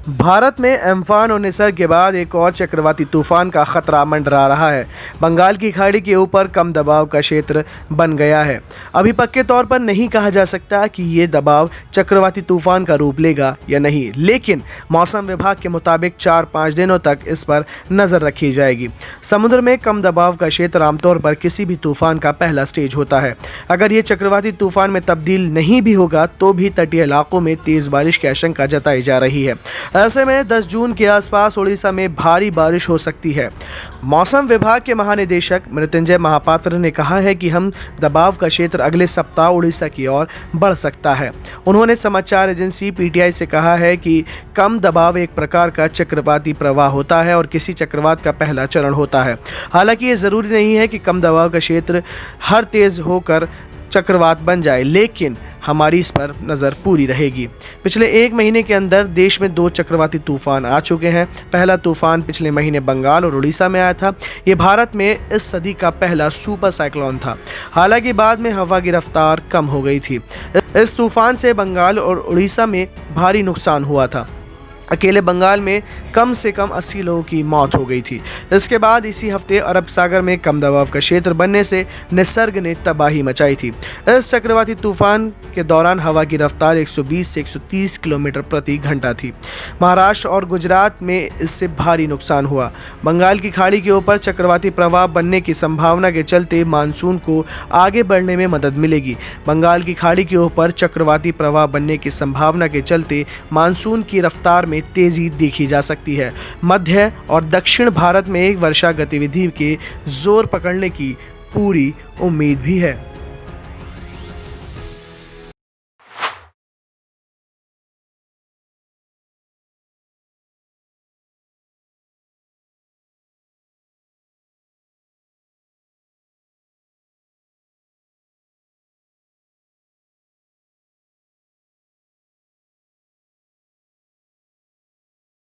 भारत में एम्फान और निसर्ग के बाद एक और चक्रवाती तूफान का खतरा मंडरा रहा है। बंगाल की खाड़ी के ऊपर कम दबाव का क्षेत्र बन गया है। अभी पक्के तौर पर नहीं कहा जा सकता कि ये दबाव चक्रवाती तूफान का रूप लेगा या नहीं, लेकिन मौसम विभाग के मुताबिक 4-5 दिनों तक इस पर नज़र रखी जाएगी। समुद्र में कम दबाव का क्षेत्र आमतौर पर किसी भी तूफान का पहला स्टेज होता है। अगर ये चक्रवाती तूफान में तब्दील नहीं भी होगा तो भी तटीय इलाकों में तेज़ बारिश की आशंका जताई जा रही है। ऐसे में 10 जून के आसपास उड़ीसा में भारी बारिश हो सकती है। मौसम विभाग के महानिदेशक मृत्युंजय महापात्र ने कहा है कि हम दबाव का क्षेत्र अगले सप्ताह उड़ीसा की ओर बढ़ सकता है। उन्होंने समाचार एजेंसी पीटीआई से कहा है कि कम दबाव एक प्रकार का चक्रवाती प्रवाह होता है और किसी चक्रवात का पहला चरण होता है। हालांकि ये ज़रूरी नहीं है कि कम दबाव का क्षेत्र हर तेज़ होकर चक्रवात बन जाए, लेकिन हमारी इस पर नज़र पूरी रहेगी। पिछले 1 महीने के अंदर देश में 2 चक्रवाती तूफान आ चुके हैं। पहला तूफान पिछले महीने बंगाल और उड़ीसा में आया था। ये भारत में इस सदी का पहला सुपर साइक्लोन था। हालांकि बाद में हवा की रफ्तार कम हो गई थी। इस तूफान से बंगाल और उड़ीसा में भारी नुकसान हुआ था। अकेले बंगाल में कम से कम 80 लोगों की मौत हो गई थी। इसके बाद इसी हफ्ते अरब सागर में कम दबाव का क्षेत्र बनने से निसर्ग ने तबाही मचाई थी। इस चक्रवाती तूफान के दौरान हवा की रफ्तार 120 से 130 किलोमीटर प्रति घंटा थी। महाराष्ट्र और गुजरात में इससे भारी नुकसान हुआ। बंगाल की खाड़ी के ऊपर चक्रवाती प्रवाह बनने की संभावना के चलते मानसून को आगे बढ़ने में मदद मिलेगी। बंगाल की खाड़ी के ऊपर चक्रवाती प्रवाह बनने की संभावना के चलते मानसून की रफ्तार में तेजी देखी जा सकती है। मध्य और दक्षिण भारत में वर्षा गतिविधि के जोर पकड़ने की पूरी उम्मीद भी है।